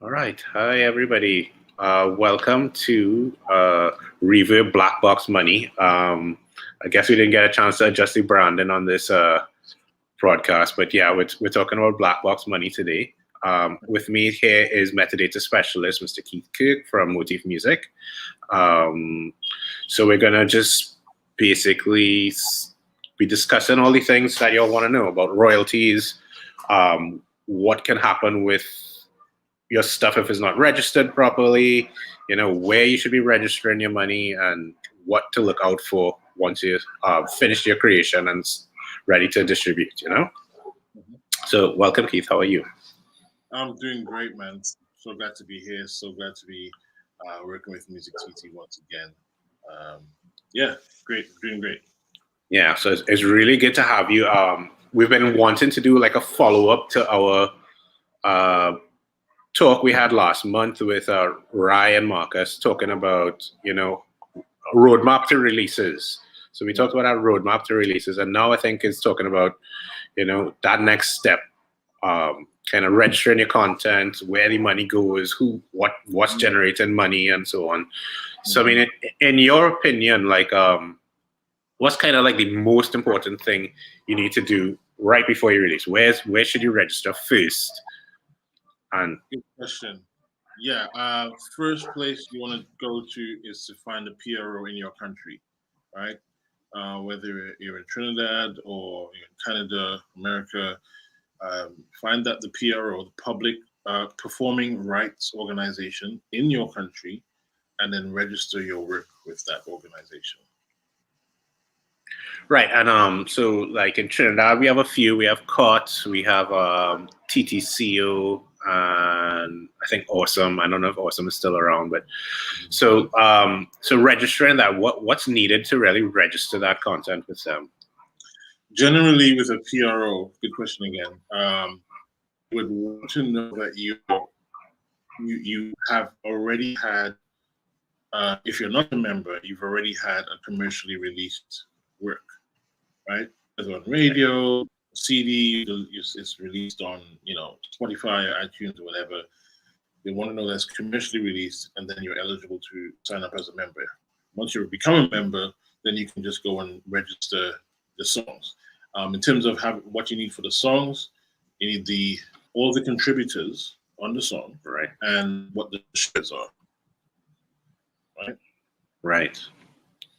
All right. Hi, everybody. Welcome to Reverb Blackbox Money. I guess we didn't get a chance to adjust the branding on this broadcast, but yeah, we're talking about Blackbox Money today. With me here is metadata specialist, Mr. Keith Kirk from Motif Music. Um, so we're going to just basically be discussing all the things that y'all want to know about royalties, what can happen with your stuff if it's not registered properly, where you should be registering your money and what to look out for once you finish your creation and ready to distribute. So welcome, Keith. How are you? I'm doing great, man. So glad to be here. So glad to be working with Music TT once again. Yeah, great. Doing great. Yeah, so it's really good to have you. We've been wanting to do like a follow-up to our talk we had last month with Ryan Marcus talking about, roadmap to releases. So we talked about our roadmap to releases, and now I think it's talking about, that next step, kind of registering your content, where the money goes, what's generating money, and so on. So I mean, in your opinion, like, what's kind of like the most important thing you need to do right before you release? Where should you register first? And good question. Yeah, first place you want to go to is to find a PRO in your country, right? Whether you're in Trinidad or in Canada, America, find that the PRO, the Public Performing Rights Organization in your country, and then register your work with that organization. right, and so like in Trinidad, we have a few. We have COT, we have TTCO, and I think Awesome. I don't know if Awesome is still around, but so registering that, what's needed to really register that content with them? Generally, with a PRO, good question again. Would want to know that you have already had. If you're not a member, you've already had a commercially released work, right? Whether on radio, CD, it's released on Spotify, iTunes, or whatever. They want to know that's commercially released, and then you're eligible to sign up as a member. Once you become a member, then you can just go and register the songs. In terms of what you need for the songs, you need all the contributors on the song, Right, and what the shares are. right.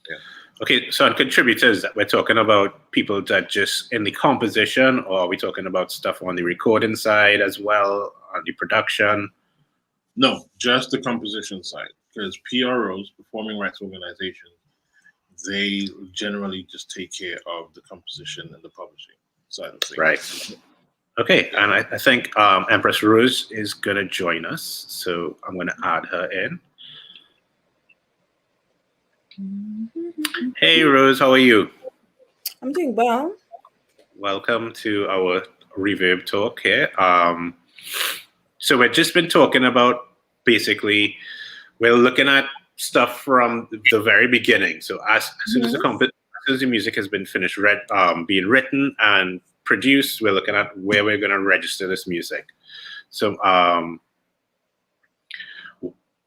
Yeah. Okay, so on contributors, we're talking about people that just in the composition, or are we talking about stuff on the recording side as well, on the production? No, just the composition side, because PROs, Performing Rights Organizations, they generally just take care of the composition and the publishing side of things. Right. Okay, and I think Empress Rose is going to join us, so I'm going to add her in. Hey, Rose, how are you? I'm doing well. Welcome to our Reverb talk here. So we've just been talking about, basically, we're looking at stuff from the very beginning. So as soon as the music has been finished being written and produced, we're looking at where we're going to register this music. So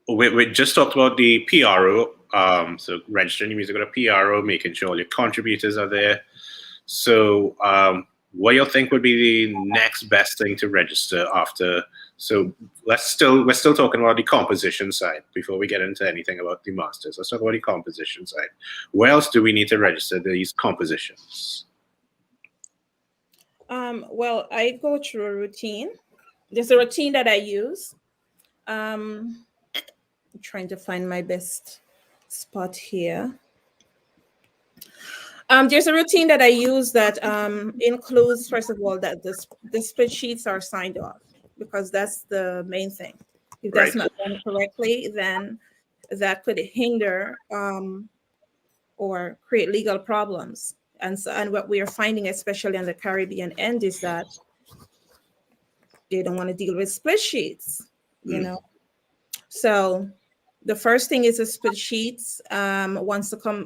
we just talked about the PRO. So registering your music with a PRO, making sure all your contributors are there. So what do you think would be the next best thing to register after? So we're still talking about the composition side before we get into anything about the masters. Let's talk about the composition side. Where else do we need to register these compositions? Well, I go through a routine. There's a routine that I use. I'm trying to find my best spot here. There's a routine that I use that includes, first of all, that the spreadsheets are signed off, because that's the main thing. If that's not done correctly, then that could hinder or create legal problems. And what we are finding, especially on the Caribbean end, is that they don't want to deal with spreadsheets, So the first thing is the spreadsheets.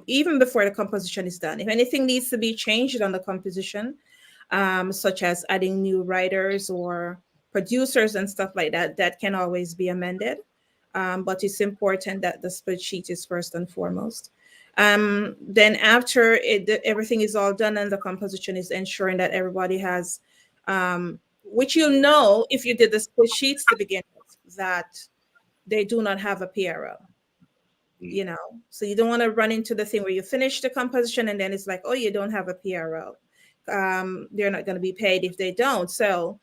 Even before the composition is done, if anything needs to be changed on the composition, such as adding new writers or producers and stuff like that, that can always be amended. But it's important that the spreadsheet is first and foremost. Then after everything is all done and the composition is ensuring that everybody has, which if you did the spreadsheets to begin with, that they do not have a PRO. So you don't want to run into the thing where you finish the composition and then it's like, oh, you don't have a PRO. They're not going to be paid if they don't. So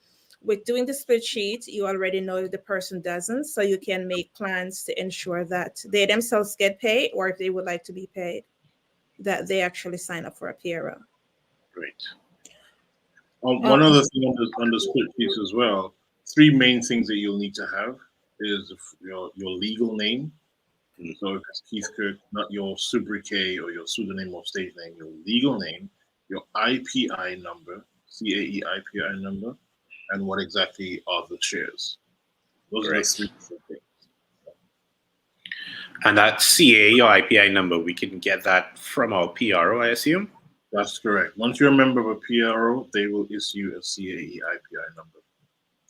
with doing the spreadsheet, you already know if the person doesn't, so you can make plans to ensure that they themselves get paid, or if they would like to be paid, that they actually sign up for a PRO. Great. One other thing on the spreadsheets as well, 3 main things that you'll need to have is your legal name. So if it's Keith Kirk, not your sobriquet or your pseudonym or stage name, your legal name, your IPI number, CAE IPI number, and what exactly are the shares. Those are the 3 things. And that CA or IPI number, we can get that from our PRO, I assume? That's correct. Once you're a member of a PRO, they will issue a CAE IPI number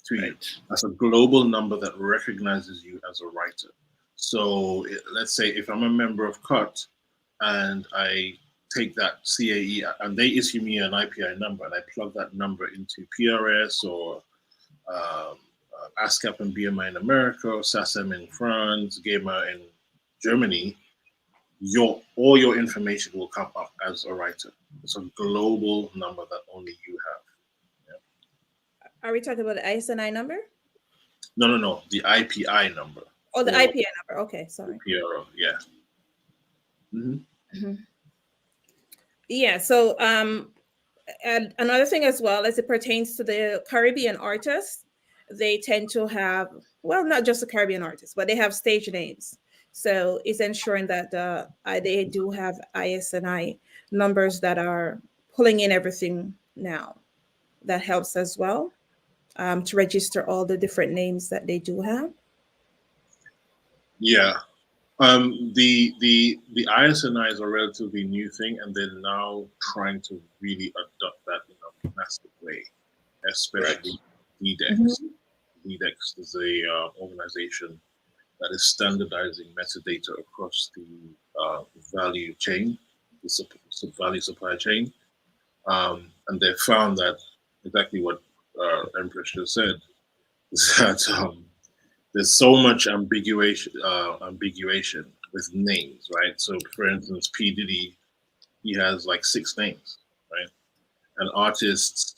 to you. That's a global number that recognizes you as a writer. So let's say if I'm a member of CUT and I take that CAE and they issue me an IPI number and I plug that number into PRS or ASCAP and BMI in America, or SACEM in France, GEMA in Germany, all your information will come up as a writer. It's a global number that only you have. Are we talking about the ISNI number? No, the IPI number. Oh, the IPI number. Okay, sorry. PRO, yeah. Yeah, so and another thing as well, as it pertains to the Caribbean artists, they tend to have, well, not just the Caribbean artists, but they have stage names. So it's ensuring that they do have ISNI numbers that are pulling in everything now. That helps as well to register all the different names that they do have. Yeah. The ISNI is a relatively new thing, and they're now trying to really adopt that in a massive way, especially DDEX. DDEX is a organization that is standardizing metadata across the value chain, the value supply chain. And they found that exactly what Empress just said, is that there's so much ambiguation with names, right? So for instance, P. Diddy, he has like 6 names, right? And artists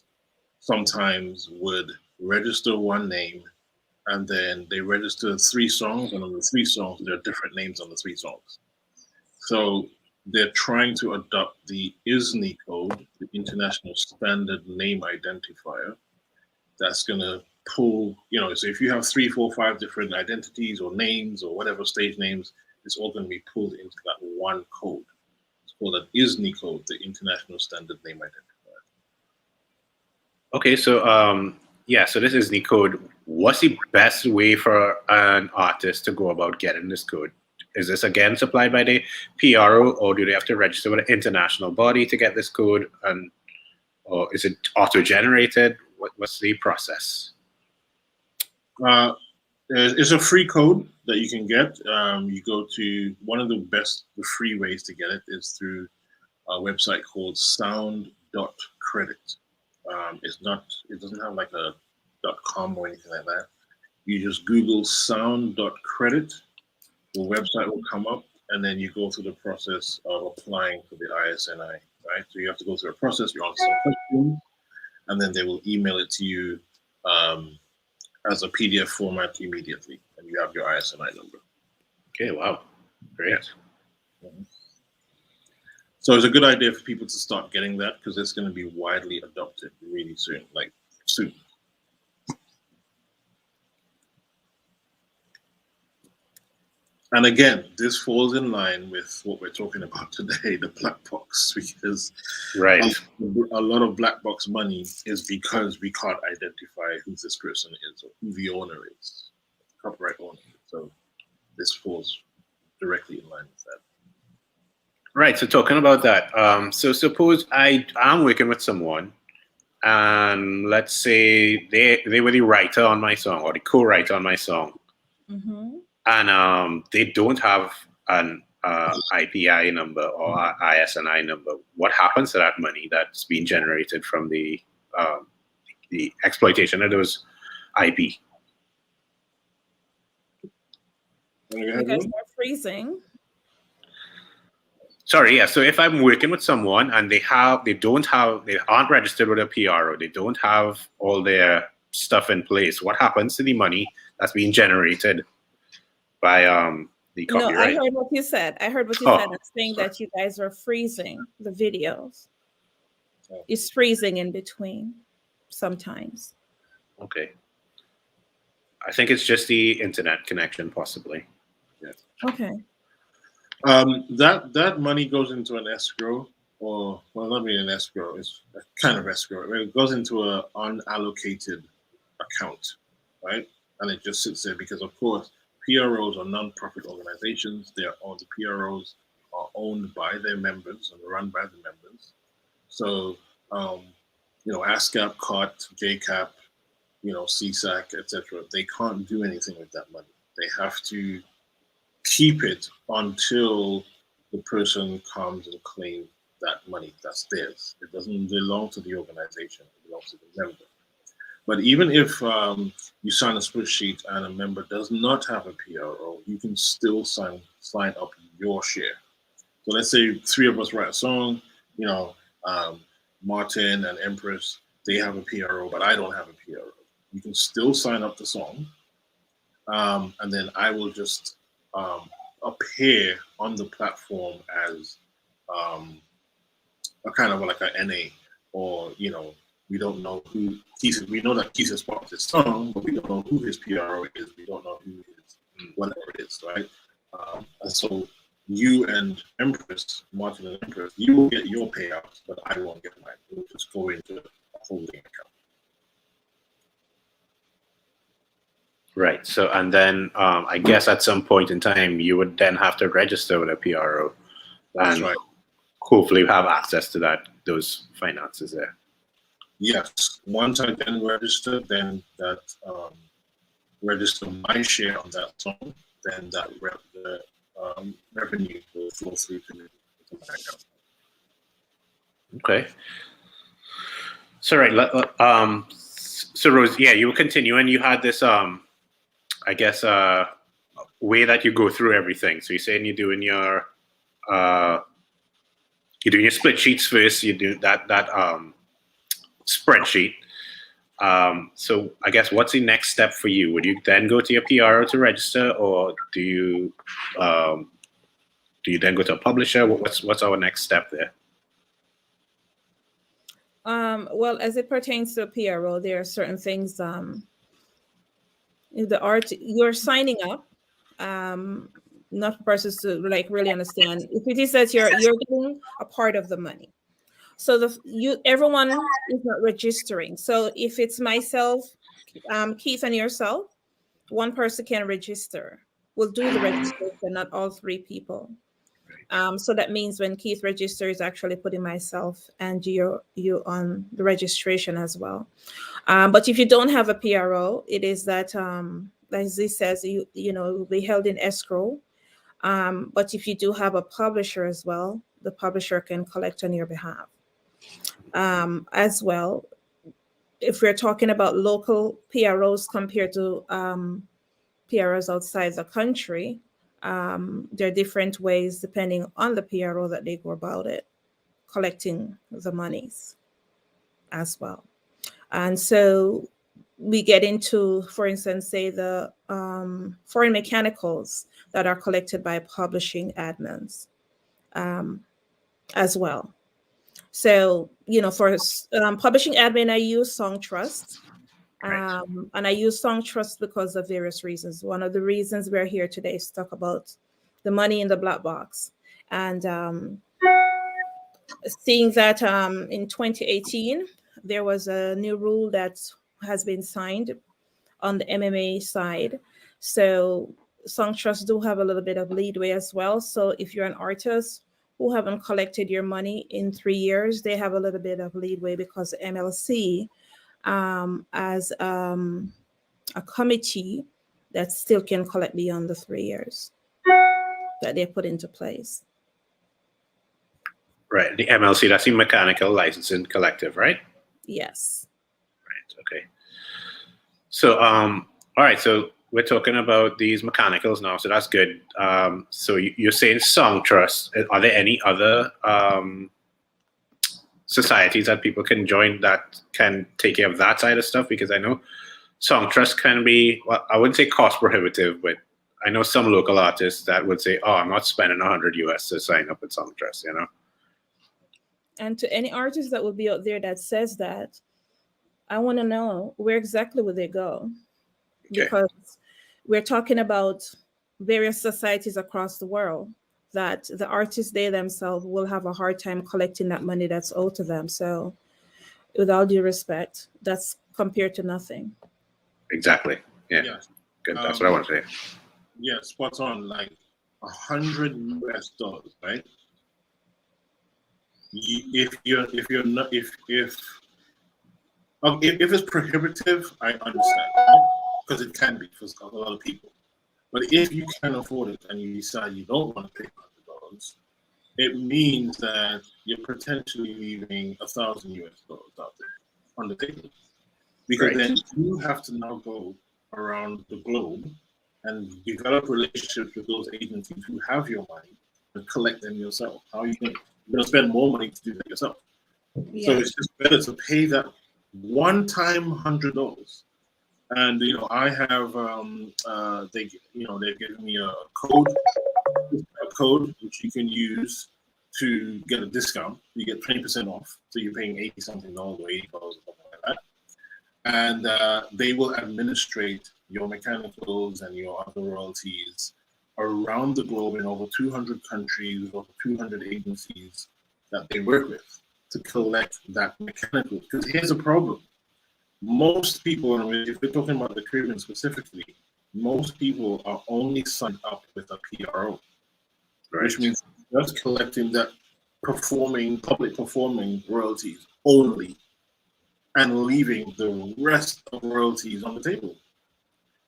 sometimes would register one name and then they register 3 songs, and on the 3 songs, there are different names on the 3 songs. So they're trying to adopt the ISNI code, the International Standard Name Identifier, that's going to pull, so if you have 3, 4, 5 different identities or names or whatever stage names, it's all going to be pulled into that one code. It's called an ISNI code, the International Standard Name Identifier. Okay, so so this ISNI code. What's the best way for an artist to go about getting this code? Is this again supplied by the PRO, or do they have to register with an international body to get this code, or is it auto-generated? What's the process? It's a free code that you can get. You go to one of the free ways to get it is through a website called sound.credit. It doesn't have like a .com or anything like that. You just Google sound.credit, the website will come up, and then you go through the process of applying for the ISNI, right? So you have to go through a process, you answer some questions, and then they will email it to you as a PDF format immediately, and you have your ISNI number. Okay, wow, great. So it's a good idea for people to start getting that, because it's going to be widely adopted really soon, like soon. And again, this falls in line with what we're talking about today, the black box, because a lot of black box money is because we can't identify who this person is or who the owner is, copyright owner. So this falls directly in line with that. Right. So talking about that, so suppose I am working with someone and let's say they were the writer on my song or the co-writer on my song, and they don't have an IPI number or ISNI number. What happens to that money that's being generated from the exploitation of those IP? You guys are freezing. Sorry, yeah. So if I'm working with someone and they aren't registered with a PRO, they don't have all their stuff in place, what happens to the money that's being generated by the copyright? No, I heard what you said. I heard what you said. I'm saying that you guys are freezing the videos. It's freezing in between sometimes. Okay. I think it's just the internet connection, possibly. Yes. Okay. That money goes into an escrow, or well, not really an escrow. It's a kind of escrow. It goes into an unallocated account, right? And it just sits there because, of course, PROs are non-profit organizations. All the PROs are owned by their members and run by the members. So, ASCAP, COT, JCAP, CSAC, etc. They can't do anything with that money. They have to keep it until the person comes and claims that money. That's theirs. It doesn't belong to the organization. It belongs to the member. But even if you sign a split sheet and a member does not have a PRO, you can still sign up your share. So let's say 3 of us write a song, Martin and Empress, they have a PRO, but I don't have a PRO. You can still sign up the song, and then I will just appear on the platform as a kind of like an NA, or we don't know who Keith. We know that Keith is part of this song, but we don't know who his PRO is. We don't know who his whatever it is, right? And so you and Empress, Martin and Empress, you will get your payouts, but I won't get mine. It will just go into a holding account. Right. So, and then I guess at some point in time, you would then have to register with a PRO. That's and right. Hopefully have access to those finances there. Yes. Once I then register, then that register my share on that song, then that revenue will flow through to my account. Okay. So right. So Rose, yeah, you continue, and you had this I guess way that you go through everything. So you're saying you're doing your split sheets first. You do that spreadsheet. So I guess what's the next step for you? Would you then go to your PRO to register, or do you then go to a publisher? What's our next step there? Well, as it pertains to a PRO, there are certain things. You're signing up, not for persons to really understand. If it is that you're getting a part of the money, so everyone is not registering. So if it's myself, Keith, and yourself, one person can register. We'll do the registration, not all 3 people. So that means when Keith registers, actually putting myself and you on the registration as well. But if you don't have a PRO, it is that, as he says, it will be held in escrow. But if you do have a publisher as well, the publisher can collect on your behalf. As well, if we're talking about local PROs compared to PROs outside the country, there are different ways depending on the PRO that they go about it, collecting the monies as well. And so we get into, for instance, say the foreign mechanicals that are collected by publishing admins as well. So, for publishing admin, I use SongTrust. And I use SongTrust because of various reasons. One of the reasons we're here today is to talk about the money in the black box. And seeing that in 2018, there was a new rule that has been signed on the MMA side. So SongTrust do have a little bit of leadway as well. So if you're an artist who haven't collected your money in 3 years, they have a little bit of leeway because MLC as a committee that still can collect beyond the 3 years that they put into place. Right. The MLC, that's the Mechanical Licensing Collective, right? Yes. Right. Okay. So, all right. So we're talking about these mechanicals now. So that's good. So you're saying Song Trust. Are there any other societies that people can join that can take care of that side of stuff? Because I know Song Trust can be, well, I wouldn't say cost prohibitive, but I know some local artists that would say, "Oh, I'm not spending $100 US to sign up with Song Trust," you know. And to any artist that will be out there that says that, I want to know where exactly would they go? Okay. Because we're talking about various societies across the world that the artists, they themselves will have a hard time collecting that money that's owed to them. So with all due respect, that's compared to nothing. Exactly. Yeah. Yes. Good. That's what I want to say. Yeah, spot on. Like $100 US, right? If it's prohibitive, I understand, because it can be for a lot of people. But if you can afford it and you decide you don't want to pay $100, it means that you're potentially leaving $1,000 US out there on the table, because Right. then you have to now go around the globe and develop relationships with those agencies who have your money and collect them yourself. How are you going to spend more money to do that yourself? Yeah. So it's just better to pay that one-time $100. And I have they've given me a code which you can use to get a discount. You get 20% off, so you're paying $80-something or $80 or something like that. And they will administrate your mechanicals and your other royalties around the globe in over 200 countries, over 200 agencies that they work with to collect that mechanical. Because here's a problem. Most people, if we're talking about the Caribbean specifically, most people are only signed up with a PRO, Right. which means just collecting that public performing royalties only, and leaving the rest of royalties on the table,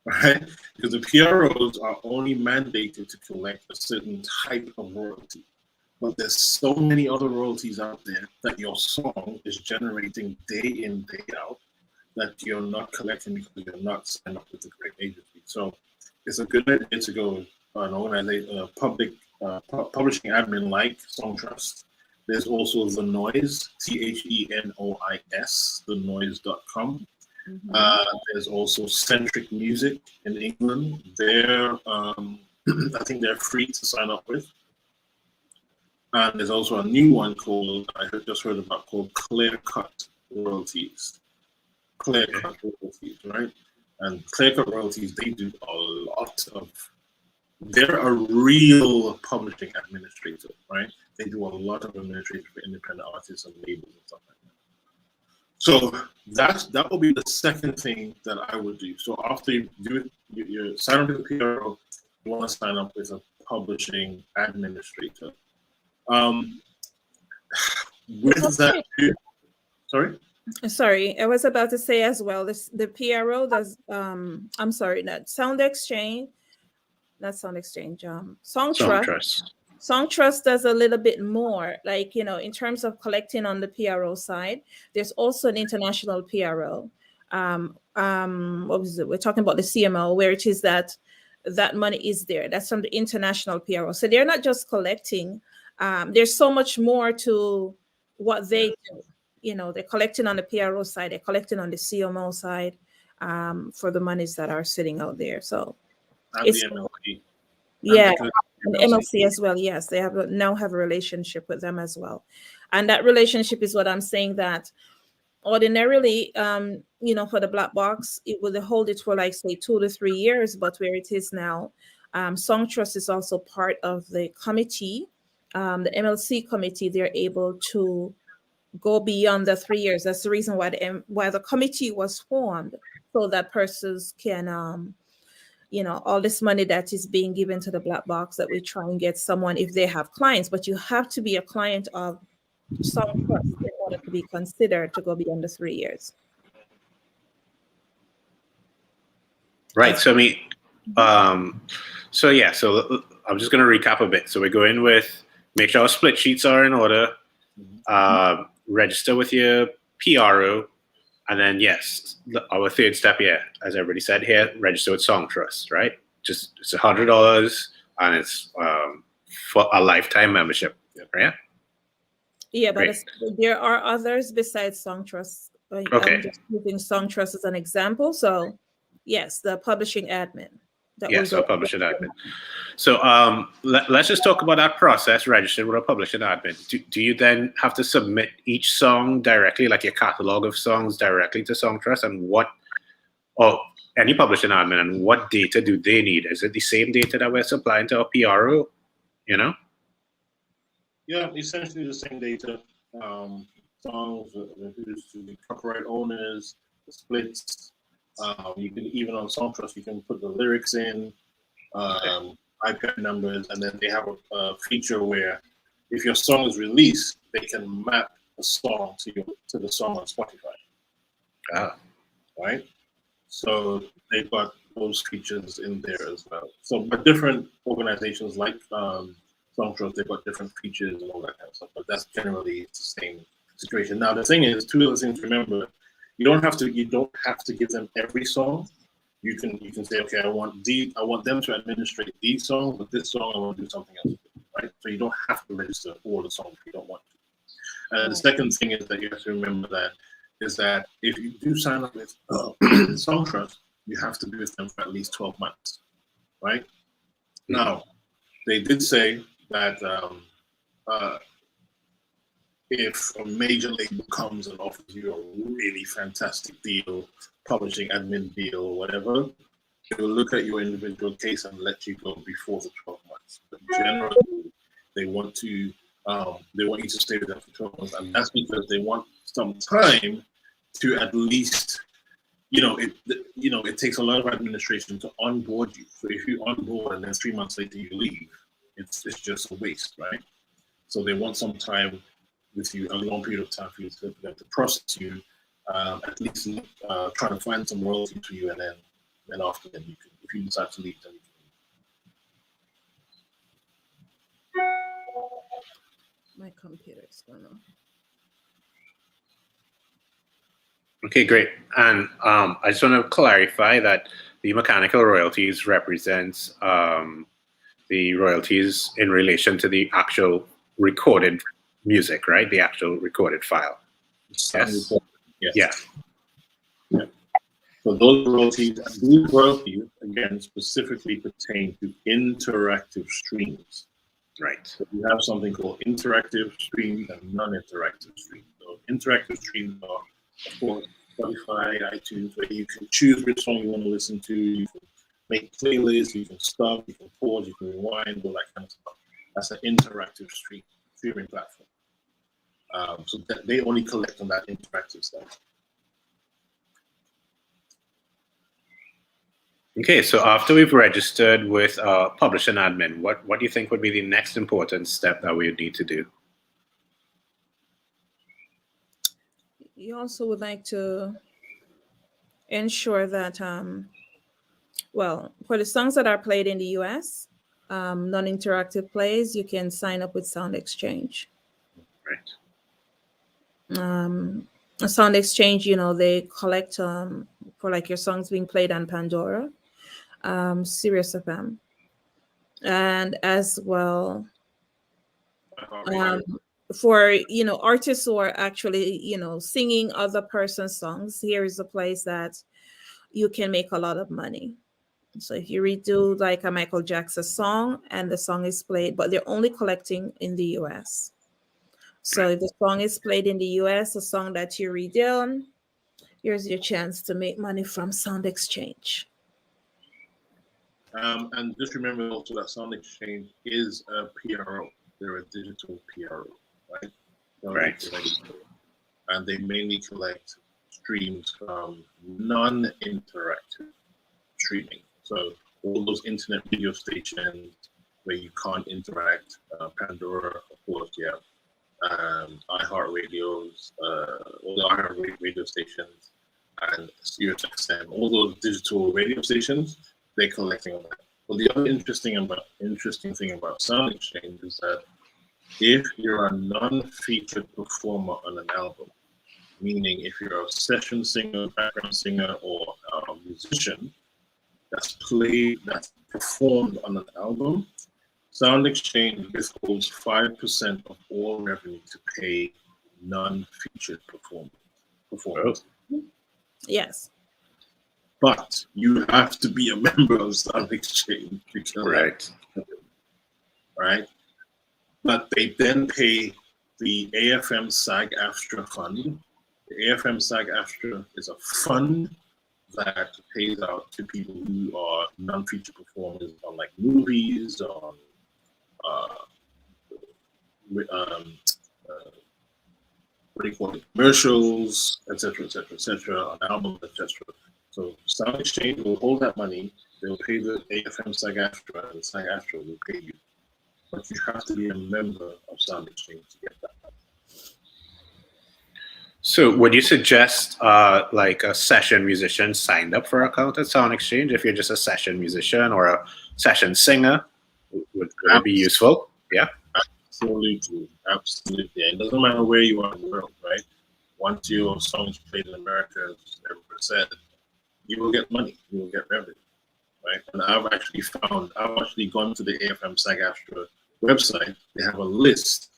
right? Because the PROs are only mandated to collect a certain type of royalty. But there's so many other royalties out there that your song is generating day in, day out, that you're not collecting because you're not signed up with the correct agency. So it's a good idea to go an organization, a public publishing admin like Song Trust. There's also The Noise, THENOIS, thenoise.com. There's also Centric Music in England. They're, I think they're free to sign up with. And there's also a new one called, just heard about, called Clear Cut Royalties. Clear Cut Royalties, right? And Clear Cut Royalties, they do a lot of, they're a real publishing administrator, right? They do a lot of administration for independent artists and labels and stuff like that. So that will be the second thing that I would do. So after you do it, you sign up with a PRO, you want to sign up with a publishing administrator. With that, Sorry, I was about to say as well, the PRO does, I'm sorry, not Sound Exchange, not Sound Exchange, Song Trust. Song Trust does a little bit more, like, in terms of collecting on the PRO side. There's also an international PRO. What was it? We're talking about the CMO, where it is that money is there. That's from the international PRO. So they're not just collecting. There's so much more to what they do. They're collecting on the PRO side, they're collecting on the CMO side for the monies that are sitting out there. So it's the MLP. Yeah, and MLC as well. Yes, they now have a relationship with them as well, and that relationship is what I'm saying, that ordinarily, for the black box, it would hold it for like say 2 to 3 years, but where it is now, Song Trust is also part of the committee, the MLC committee. They're able to go beyond the 3 years. That's the reason why the committee was formed, so that persons can all this money that is being given to the black box, that we try and get someone if they have clients, but you have to be a client of Song Trust in order to be considered to go beyond the 3 years. Right. So so I'm just going to recap a bit. So we go in with, make sure our split sheets are in order, register with your PRO, and then our third step here, as everybody said here, register with Song Trust, right? It's $100 and it's for a lifetime membership, right? Yeah, but there are others besides Song Trust. Okay. I'm just using Song Trust as an example. So, yes, the publishing admin. Publishing admin. So let's just talk about that process, registered with a publishing admin. Do you then have to submit each song directly, like your catalog of songs directly to Song Trust? And any publishing admin, and what data do they need? Is it the same data that we're supplying to our PRO? Yeah, essentially the same data. Songs, who's the copyright owners, the splits. You can, even on Song Trust, you can put the lyrics in, iPad numbers, and then they have a feature where if your song is released, they can map the song to the song on Spotify. Right? So they've got those features in there as well. So, but different organizations like Song Trust, they've got different features and all that kind of stuff. But that's generally the same situation. Now the thing is, two other things to remember. You don't have to give them every song. You can say, okay, I want them to administrate these songs, but this song I want to do something else, right? So you don't have to register all the songs if you don't want to. And the second thing is that you have to remember that if you do sign up with Song Trust, you have to be with them for at least 12 months, right? Now, they did say that if a major label comes and offers you a really fantastic deal, publishing admin deal or whatever, they will look at your individual case and let you go before the 12 months. But generally, they want you to stay with them for 12 months, and that's because they want some time to at least, it takes a lot of administration to onboard you. So if you onboard and then 3 months later you leave, it's just a waste, right? So they want some time with you, a long period of time for you to process you, at least try to find some royalties for you, and then after that, if you decide to leave, then you can leave. My computer is going on. Okay, great. And I just want to clarify that the mechanical royalties represents the royalties in relation to the actual recorded music, right? The actual recorded file. Yes. Yeah. So those royalties, again, specifically pertain to interactive streams. Right. So we have something called interactive streams and non-interactive streams. So interactive streams are, of course, Spotify, iTunes, where you can choose which song you want to listen to. You can make playlists, you can stop, you can pause, you can rewind, all that kind of stuff. That's an interactive streaming platform. So that they only collect on that interactive stuff. Okay, so after we've registered with publishing admin, what do you think would be the next important step that we would need to do? You also would like to ensure that, for the songs that are played in the US, non-interactive plays, you can sign up with Sound Exchange. Right. Sound Exchange, they collect for like your songs being played on Pandora, Sirius FM, and as well for artists who are actually singing other person's songs. Here is a place that you can make a lot of money. So if you redo like a Michael Jackson song and the song is played, but they're only collecting in the US. So if the song is played in the US, a song that you redone, here's your chance to make money from Sound Exchange. And just remember also that Sound Exchange is a PRO. They're a digital PRO, right? Right. And they mainly collect streams from non-interactive streaming. So all those internet video stations where you can't interact, Pandora, of course, yeah, iHeartRadios, all the iHeartRadio stations, and SiriusXM, all those digital radio stations, they're collecting on that. But the other interesting thing about Sound Exchange is that if you're a non-featured performer on an album, meaning if you're a session singer, background singer, or a musician that's performed on an album, Sound Exchange withholds 5% of all revenue to pay non-featured performers. Yes. But you have to be a member of Sound Exchange. Right. But they then pay the AFM SAG-AFTRA fund. The AFM SAG-AFTRA is a fund that pays out to people who are non-feature performers on like movies, on what do you call it, commercials, etc., on albums, etc. So Sound Exchange will hold that money. They'll pay the AFM SAG-AFTRA, and SAG-AFTRA will pay you. But you have to be a member of Sound Exchange to get that money. So would you suggest like a session musician signed up for an account at Sound Exchange if you're just a session musician or a session singer? Would it be useful? Yeah. Absolutely. It doesn't matter where you are in the world, right? Once your song is played in America, as everyone said, you will get money, you will get revenue, right? And I've actually gone to the AFM SAG-AFTRA website. They have a list,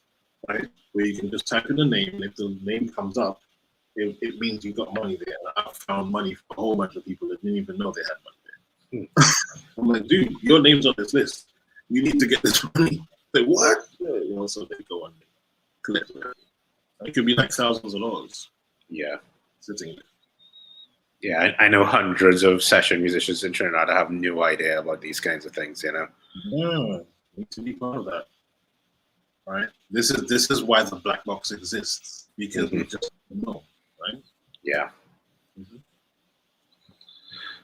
right, where you can just type in the name, and if the name comes up, it means you got money there. And I've found money for a whole bunch of people that didn't even know they had money there. I'm like, dude, your name's on this list. You need to get this money. Say, what? You know, so they go and collect it. It could be like thousands of dollars. Yeah. Sitting there. Yeah, I know hundreds of session musicians in Trinidad that have no idea about these kinds of things, you know? Yeah, need to be part of that. Right? This is why the black box exists, because we just don't know, right? Yeah.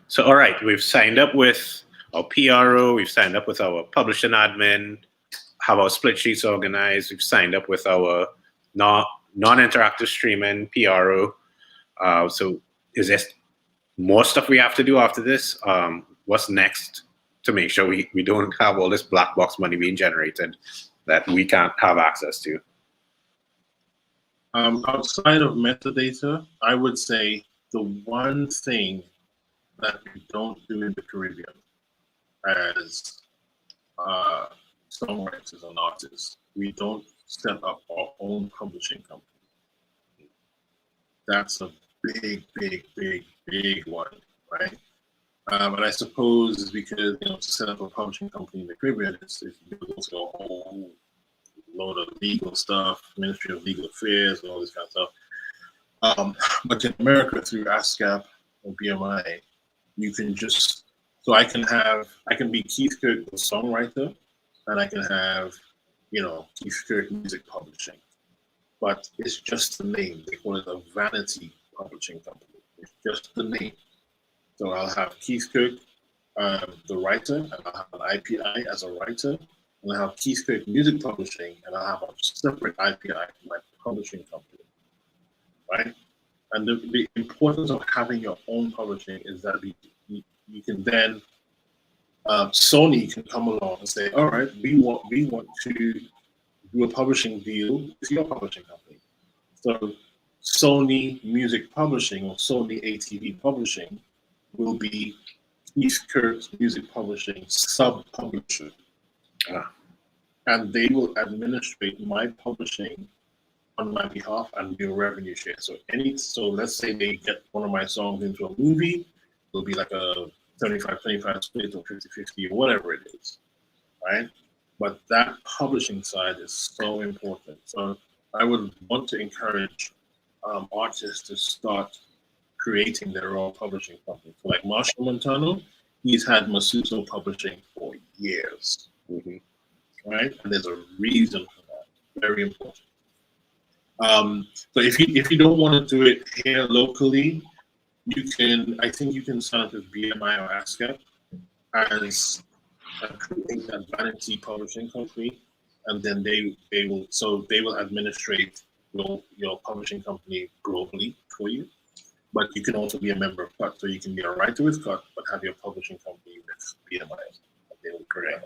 So, all right, we've signed up with our PRO, we've signed up with our publishing admin, have our split sheets organized, we've signed up with our non-interactive streaming PRO. So is there more stuff we have to do after this? What's next to make sure we don't have all this black box money being generated that we can't have access to? Outside of metadata, I would say the one thing that we don't do in the Caribbean as songwriters and artists, we don't set up our own publishing company. That's a big one, right? And I suppose it's because, you know, to set up a publishing company in the Caribbean, it's go through a whole load of legal stuff, Ministry of Legal Affairs, and all this kind of stuff. But in America, through ASCAP or BMI, you can just, so I can be Keith Kirk, the songwriter, and I can have, you know, Keith Kirk Music Publishing. But it's just the name. They call it a vanity publishing company. It's just the name. So I'll have Keith Kirk, the writer, and I'll have an IPI as a writer, and I'll have Keith Kirk Music Publishing, and I'll have a separate IPI for my publishing company, right? And the importance of having your own publishing is that you can then, Sony can come along and say, all right, we want to do a publishing deal with your publishing company. So Sony Music Publishing or Sony ATV Publishing will be Keith Kirk's Music Publishing sub-publisher. And they will administrate my publishing on my behalf and do a revenue share. So let's say they get one of my songs into a movie, it'll be like a 75-25 split or 50-50 or whatever it is, right? But that publishing side is so important. So I would want to encourage artists to start creating their own publishing company. So like Marshall Montano, he's had Masuso Publishing for years, right? And there's a reason for that. Very important. So if you don't want to do it here locally, I think you can sign up with BMI or ASCAP, as create that vanity publishing company, and then they will administrate your publishing company globally for you. But you can also be a member of CUT, so you can be a writer with CUT, but have your publishing company with BMI. They will create.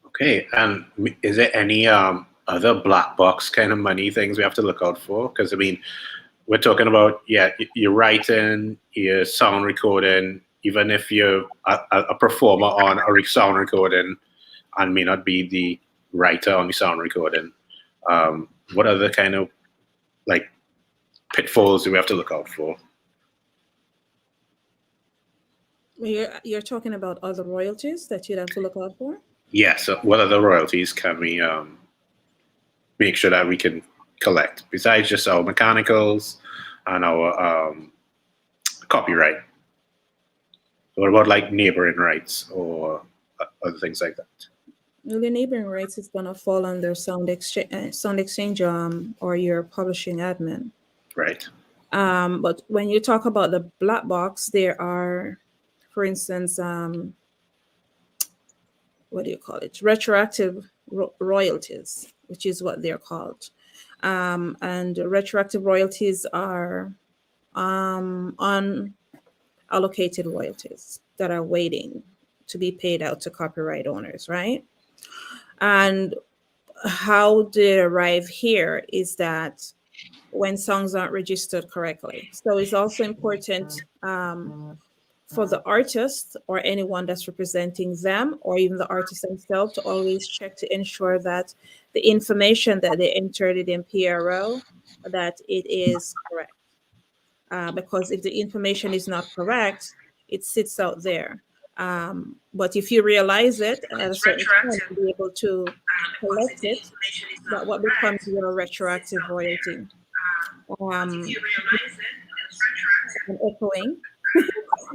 Okay, and is there any other black box kind of money things we have to look out for? Because I mean, we're talking about you're writing, your sound recording, even if you're a performer on a sound recording and may not be the writer on the sound recording. What other kind of like pitfalls do we have to look out for? You're talking about other royalties that you'd have to look out for? Yeah, so what other royalties can we make sure that we can collect besides just our mechanicals and our copyright? What about like neighboring rights or other things like that? Well, the neighboring rights is gonna fall under sound exchange or your publishing admin. Right. But when you talk about the black box, there are, for instance, what do you call it? Retroactive royalties, which is what they're called. And retroactive royalties are unallocated royalties that are waiting to be paid out to copyright owners, right? And how they arrive here is that when songs aren't registered correctly. So it's also important for the artist or anyone that's representing them, or even the artist themselves, to always check to ensure that the information that they entered it in PRO, that it is correct. Because if the information is not correct, it sits out there. But if you realize it at a certain time, you'll be able to collect it. That what becomes your retroactive royalty. I'm echoing.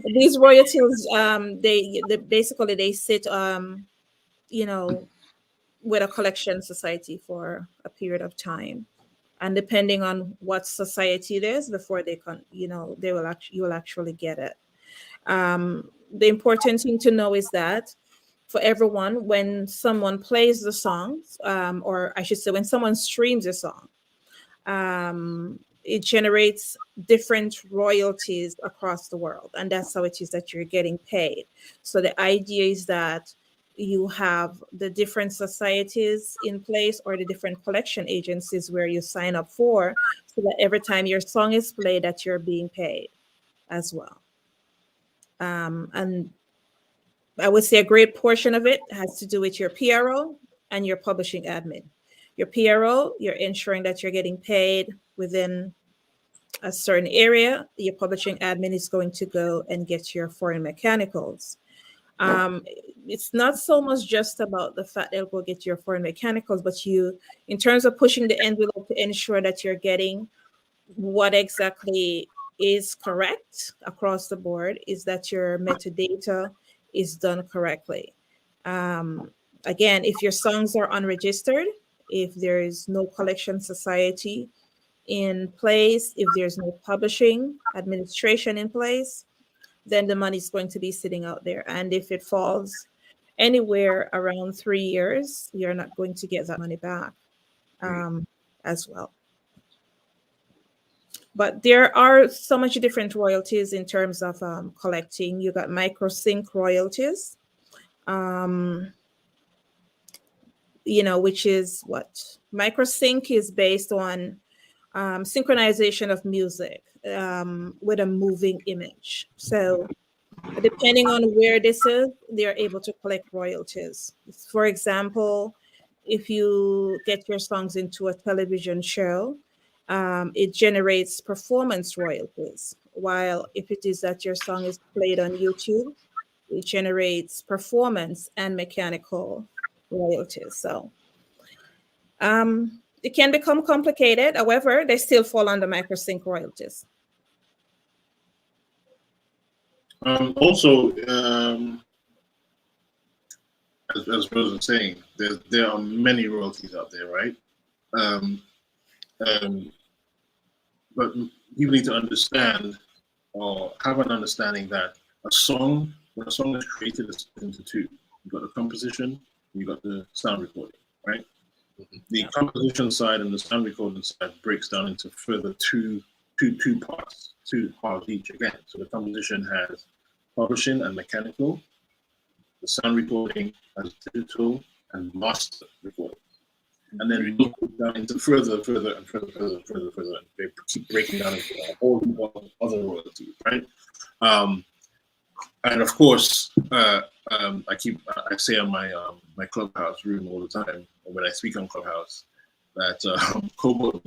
These royalties, they basically they sit, with a collection society for a period of time, and depending on what society it is, before they can, you will actually get it. The important thing to know is that for everyone, when someone plays the songs, or I should say, when someone streams a song, it generates different royalties across the world, and that's how it is that you're getting paid. So the idea is that you have the different societies in place, or the different collection agencies where you sign up for, so that every time your song is played, that you're being paid as well. And I would say a great portion of it has to do with your PRO and your publishing admin. Your PRO, you're ensuring that you're getting paid within a certain area. Your publishing admin is going to go and get your foreign mechanicals. It's not so much just about the fact they'll go get your foreign mechanicals, but you, in terms of pushing the envelope to ensure that you're getting what exactly is correct across the board, is that your metadata is done correctly. Again, if your songs are unregistered, if there is no collection society in place, if there's no publishing administration in place, then the money is going to be sitting out there. And if it falls anywhere around 3 years, you're not going to get that money back as well. But there are so much different royalties in terms of collecting. You got microsync royalties, which is what? Microsync is based on synchronization of music with a moving image. So depending on where this is, they're able to collect royalties. For example, if you get your songs into a television show, it generates performance royalties. While if it is that your song is played on YouTube, it generates performance and mechanical royalties. So it can become complicated. However, they still fall under microsync royalties. Also, as Rose was saying, there are many royalties out there, right? But you need to understand or have an understanding that when a song is created, it's split into two. You've got the composition, you've got the sound recording, right? The composition side and the sound recording side breaks down into further two parts each again. So the composition has publishing and mechanical, the sound recording has digital and master recording. And then we look down into further, and they keep breaking down into all other royalties, right? And of course, I say on my Clubhouse room all the time, when I speak on Clubhouse, that Kobo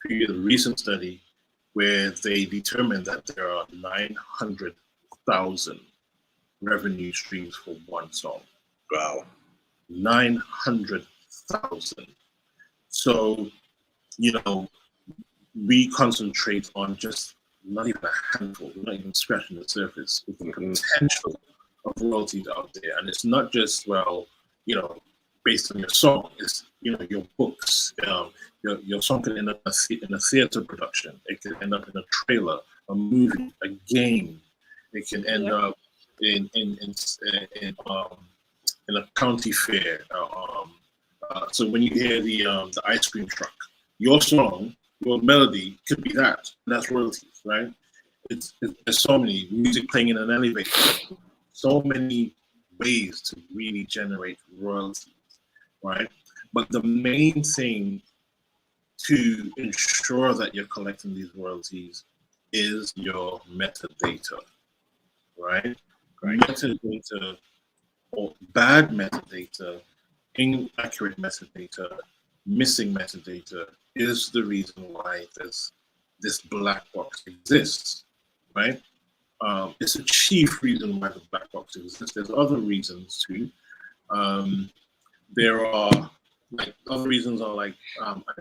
did a recent study, where they determined that there are 900,000 revenue streams for one song. Wow. 900,000. So, we concentrate on just not even a handful, we're not even scratching the surface with the potential of royalties out there. And it's not just, based on your song, it's, your books, your song can end up in a theater production. It can end up in a trailer, a movie, a game. It can end up in a county fair. So when you hear the ice cream truck, your song, your melody could be that. And that's royalties, right? There's so many music playing in an elevator, so many ways to really generate royalties, right? But the main thing to ensure that you're collecting these royalties is your metadata, right? Metadata, or bad metadata, inaccurate metadata, missing metadata is the reason why this black box exists, right? It's a chief reason why the black box exists. There's other reasons too. There are other reasons are I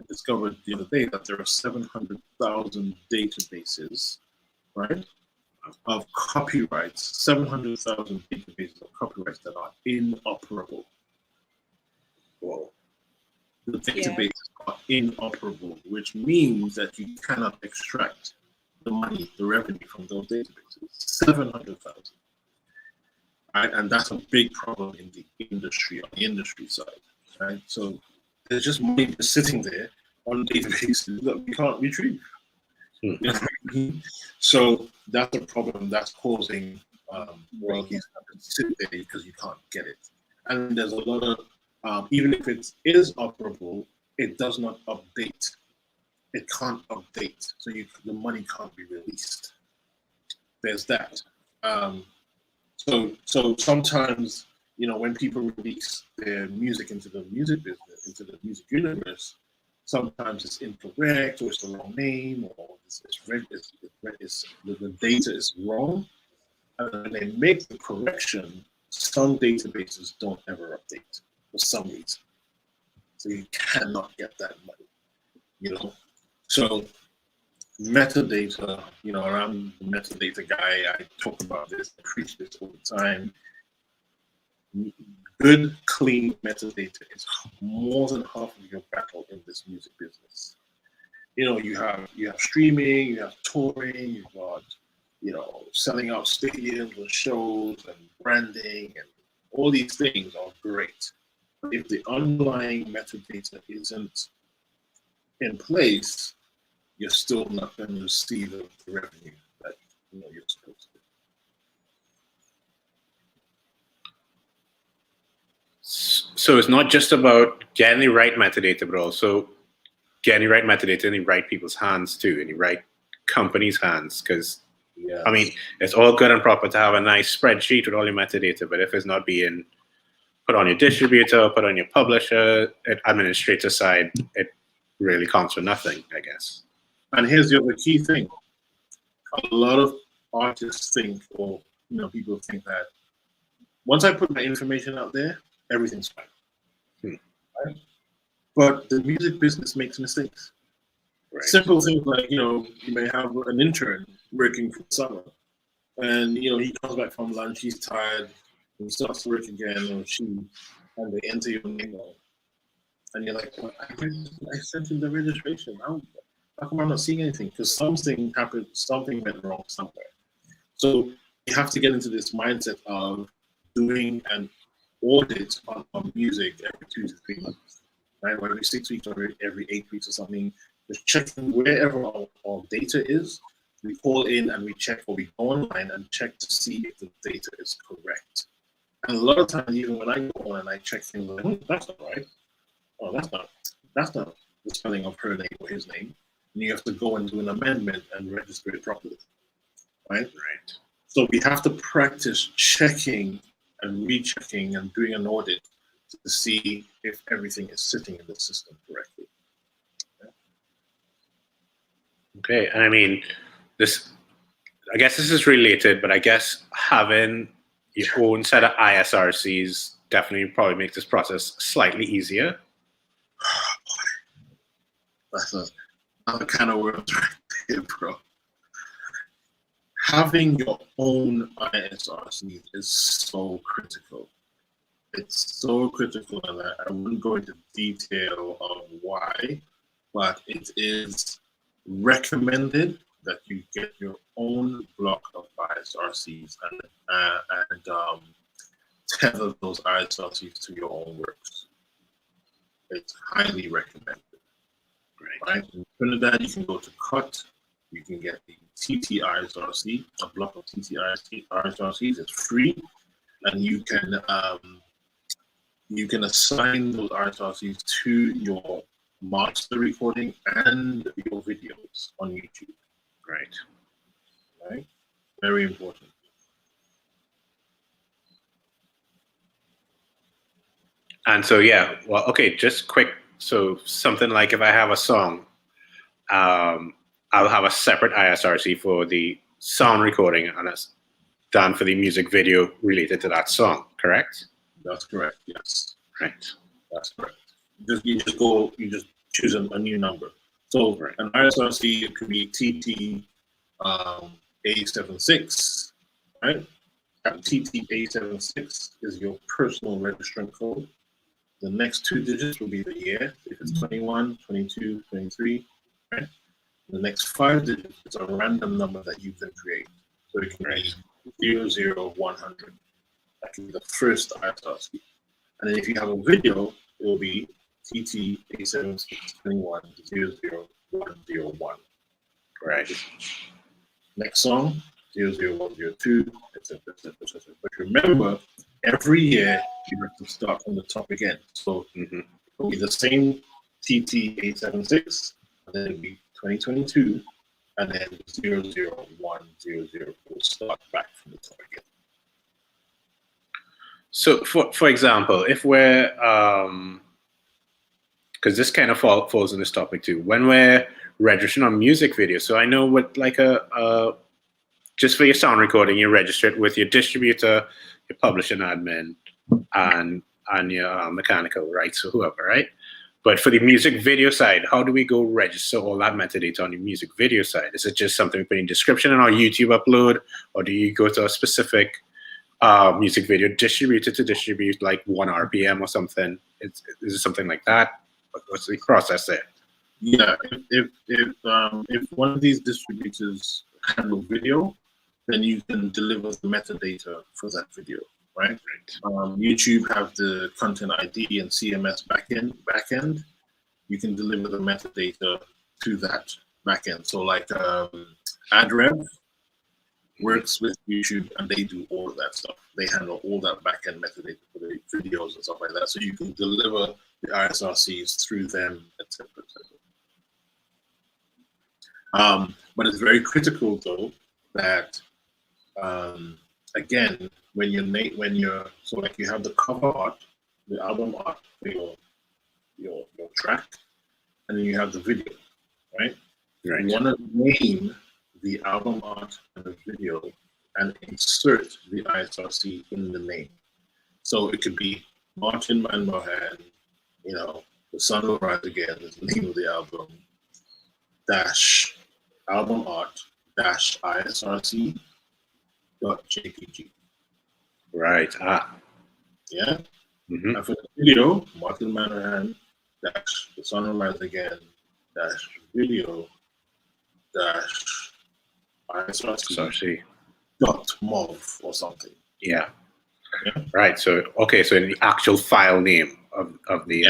discovered the other day that there are 700,000 databases, right, of copyrights, 700,000 databases of copyrights that are inoperable. Whoa. The databases are inoperable, which means that you cannot extract the money, the revenue from those databases. 700,000. Right? And that's a big problem in the industry, on the industry side. Right? So there's just money just sitting there on databases that we can't retrieve. So that's a problem that's causing royalties to sit there because you can't get it. And there's a lot of, even if it is operable, it does not update. It can't update. So the money can't be released. There's that. So sometimes, when people release their music into the music business, into the music universe, sometimes it's incorrect, or it's the wrong name, or the data is wrong. And when they make the correction, some databases don't ever update for some reason. So you cannot get that money, So metadata, I'm the metadata guy. I talk about this, I preach this all the time. Good, clean metadata is more than half of your battle in this music business. You have streaming, you have touring, you've got, selling out stadiums and shows and branding, and all these things are great. But if the underlying metadata isn't in place, you're still not going to receive the revenue that you're supposed to. So it's not just about getting the right metadata, but also getting the right metadata in the right people's hands too, in the right companies' hands. Because it's all good and proper to have a nice spreadsheet with all your metadata, but if it's not being put on your distributor, put on your publisher, administrator side, it really counts for nothing, I guess. And here's the other key thing. A lot of artists think, or people think that once I put my information out there, everything's fine. Right? But the music business makes mistakes. Right. Simple things like, you may have an intern working for the summer, and he comes back from lunch, he's tired, and starts to work again, or she, and they enter your name, and you're like, well, I sent in the registration. How come I'm not seeing anything? Because something happened, something went wrong somewhere. So you have to get into this mindset of doing an audit on music every 2 to 3 months, right? Or every 6 weeks, or every 8 weeks or something. Just checking wherever our data is. We call in and we check, or we go online and check to see if the data is correct. And a lot of times, even when I go on and I check things, like, that's not right. Oh, that's not the spelling of her name or his name. And you have to go and do an amendment and register it properly, right? Right. So we have to practice checking and rechecking and doing an audit to see if everything is sitting in the system correctly. Okay, and I mean, I guess this is related, but I guess having your own set of ISRCs definitely probably makes this process slightly easier. That's another kind of words right there, bro. Having your own ISRC is so critical. It's so critical, and I wouldn't go into detail of why, but it is recommended that you get your own block of ISRCs and tether those ISRCs to your own works. It's highly recommended. Right? In Trinidad, you can go to CUT, you can get the TT ISRC, a block of TT ISRCs. It's free, and you can assign those ISRCs to your master recording and your videos on YouTube. Right? Very important. And so, yeah, well, okay, just quick. So something like if I have a song, I'll have a separate ISRC for the sound recording and it's done for the music video related to that song, correct? That's correct, yes. Right. That's correct. You just choose a new number. So an ISRC, it could be TT A76, right? And TT A76 is your personal registrant code. The next 2 digits will be the year, if it's 21, 22, 23, right? The next 5 digits is a random number that you can create. So it can be 00, 100. That can be the first ISRC. And then if you have a video, it will be TT A7621 00101. Right. Next song, 00102, etc. But remember, every year you have to start from the top again. So it will be the same TT A76, and then it will be 2022, and then 00100 will start back from the top again. So, for example, if we're, because this kind of falls in this topic too, when we're registering on music videos, so I know what like just for your sound recording, you register it with your distributor, your publishing admin, and your mechanical rights, or whoever, right? But for the music video side, how do we go register all that metadata on the music video side? Is it just something we put in description in our YouTube upload, or do you go to a specific music video distributor to distribute like 1 RPM or something? Is it something like that? What's the process there? Yeah, if one of these distributors handle video, then you can deliver the metadata for that video, right? YouTube have the content ID and CMS backend. You can deliver the metadata to that backend. So like AdRev works with YouTube, and they do all of that stuff. They handle all that backend metadata for the videos and stuff like that. So you can deliver the ISRCs through them, etc. But it's very critical though that again, when you're so like you have the cover art, the album art for your track, and then you have the video, right? You want to name the album art and the video and insert the ISRC in the name. So it could be Martin Manmohan, The Sun Will Rise Again is the name of the album, dash album art dash ISRC .jpg. Right. Yeah. And for the video, Martin Manmohan dash The Sun Will Rise Again dash video ISRC.mov or something. Yeah. Right. So so the actual file name of the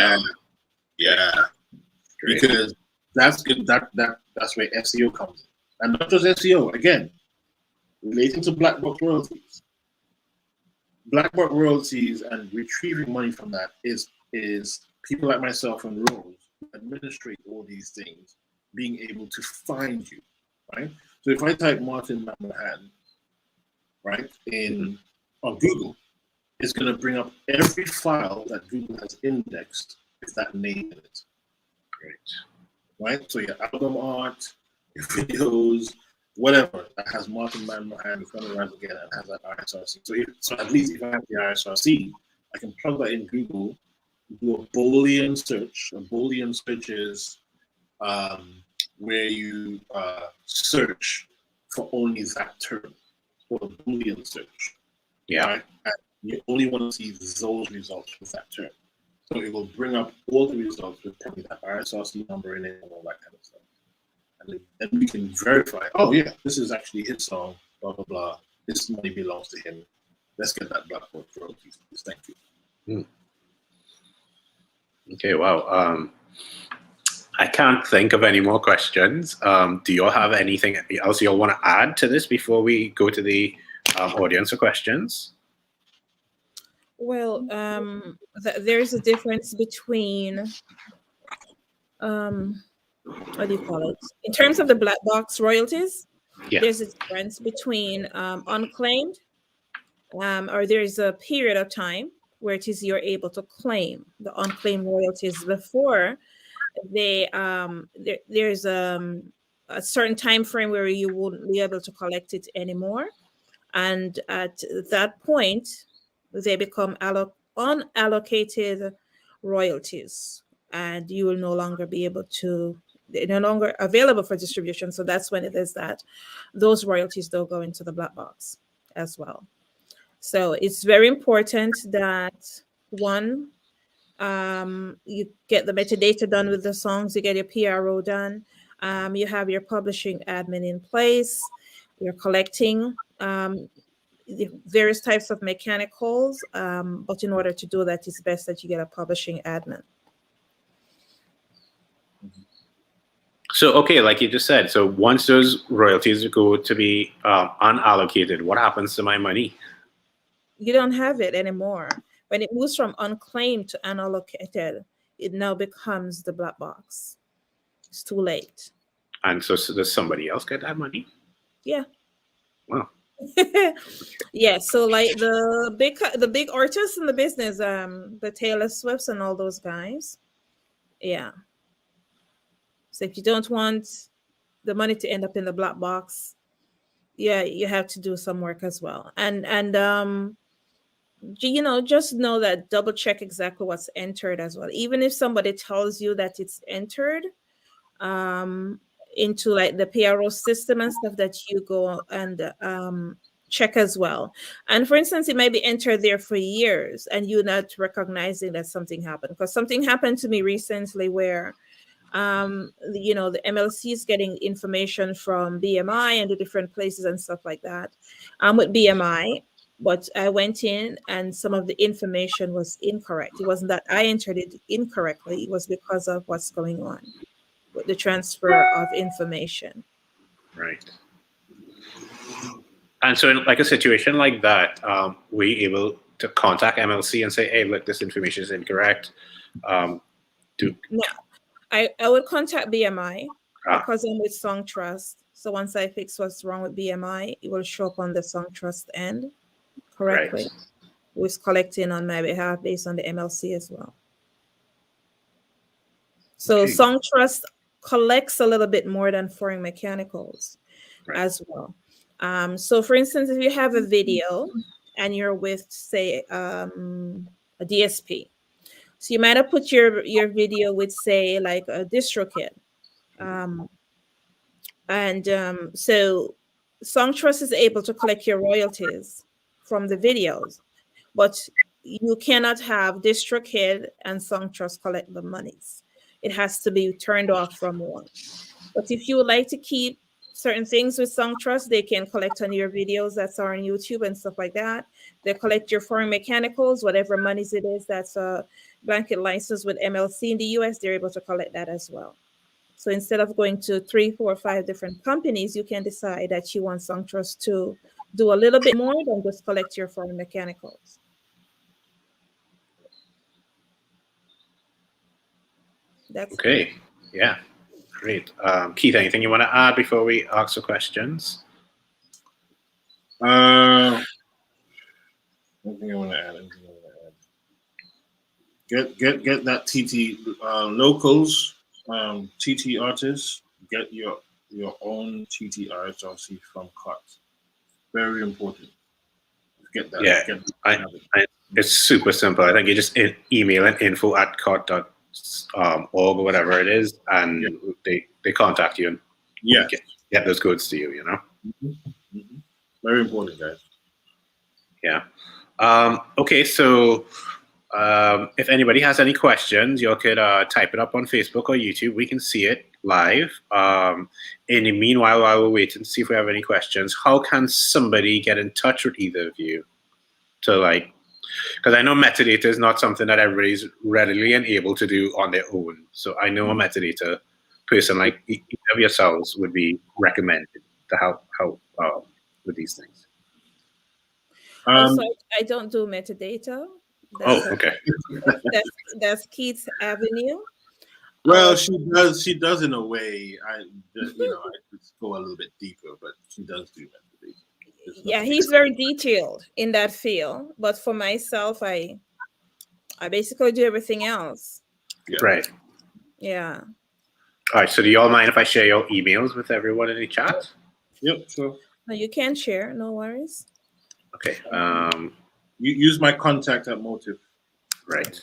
because that's good. That's where SEO comes in, and not just SEO. Again, relating to Blackbox royalties. Blackbox royalties and retrieving money from that is people like myself and Rose who administrate all these things being able to find you, right? So if I type Martin McMahon, right, on Google, it's going to bring up every file that Google has indexed with that name in it. Right? So your album art, your videos, whatever that has Martin McMahon in front of again and has that ISRC. So at least if I have the ISRC, I can plug that in Google, do a Boolean search. A Boolean search is where you search for only that term, or a Boolean search. Yeah. Right? And you only want to see those results with that term. So it will bring up all the results with probably that ISRC number in it and all that kind of stuff. And then we can verify, oh yeah, this is actually his song, blah, blah, blah. This money belongs to him. Let's get that Blackbox royalties. Thank you. Okay, wow. I can't think of any more questions. Do you all have anything else you all want to add to this before we go to the audience for questions? Well, there's a difference between, what do you call it? In terms of the black box royalties, there's a difference between unclaimed, or there's a period of time where it is you're able to claim the unclaimed royalties before they there's a certain time frame where you wouldn't be able to collect it anymore, and at that point they become unallocated royalties, and you will no longer be able to, they're no longer available for distribution. So that's when it is that those royalties don't go into the black box as well. So it's very important that one, you get the metadata done with the songs, you get your PRO done, you have your publishing admin in place, you're collecting the various types of mechanicals, but in order to do that, it's best that you get a publishing admin. So, okay, like you just said, so once those royalties go to be unallocated, what happens to my money? You don't have it anymore. When it moves from unclaimed to unallocated, it now becomes the black box. It's too late. And so does somebody else get that money? Yeah. Wow. Yeah, so like the big artists in the business, the Taylor Swifts and all those guys. Yeah. So if you don't want the money to end up in the black box, yeah, you have to do some work as well. And you know, just know that double check exactly what's entered as well. Even if somebody tells you that it's entered into like the PRO system and stuff, that you go and check as well. And for instance, it may be entered there for years and you're not recognizing that something happened. Because something happened to me recently where you know, the MLC is getting information from BMI and the different places and stuff like that. With BMI, but I went in and some of the information was incorrect. It wasn't that I entered it incorrectly. It was because of what's going on with the transfer of information. Right. And so in like a situation like that, were you able to contact MLC and say, hey, look, this information is incorrect? No, I would contact BMI because I'm with Song Trust. So once I fix what's wrong with BMI, it will show up on the Song Trust end correctly. Right. Who's collecting on my behalf based on the MLC as well. So okay. Song Trust collects a little bit more than foreign mechanicals as well. So for instance, if you have a video and you're with, say, a DSP, so you might have put your video with, say, like a DistroKid. So Song Trust is able to collect your royalties from the videos, but you cannot have DistroKid and Song Trust collect the monies. It has to be turned off from one. But if you would like to keep certain things with Song Trust. They can collect on your videos that are on YouTube and stuff like that. They collect your foreign mechanicals, whatever monies it is that's a blanket license with MLC in the US, they're able to collect that as well. So instead of going to 3, 4, 5 different companies, you can decide that you want Song Trust to do a little bit more than just collect your foreign mechanicals. That's okay. Yeah. Great. Keith, anything you want to add before we ask the questions? Anything I want to add? Get that TT locals, TT artists. Get your own TT RSRC from COT. Very important. Get that. Yeah, it's super simple. I think you just email an info@cot.org or whatever it is, and they contact you and get those codes to you. You know. Mm-hmm. Very important, guys. Yeah. Okay, so if anybody has any questions, you could type it up on Facebook or YouTube. We can see it live. In the meanwhile, while we're waiting to see if we have any questions, how can somebody get in touch with either of you? To like, because I know metadata is not something that everybody's readily and able to do on their own. So I know a metadata person like each of yourselves would be recommended to help with these things. Also, I don't do metadata. Okay. That's Keith's avenue. Well, she does in a way. I could go a little bit deeper, but she does do metadata. Yeah, he's very detailed in that field. But for myself, I basically do everything else. Yeah. Right. Yeah. All right. So do y'all mind if I share your emails with everyone in the chat? Yep, sure. No, you can share. No worries. Okay. You use my contact at Motive. Right.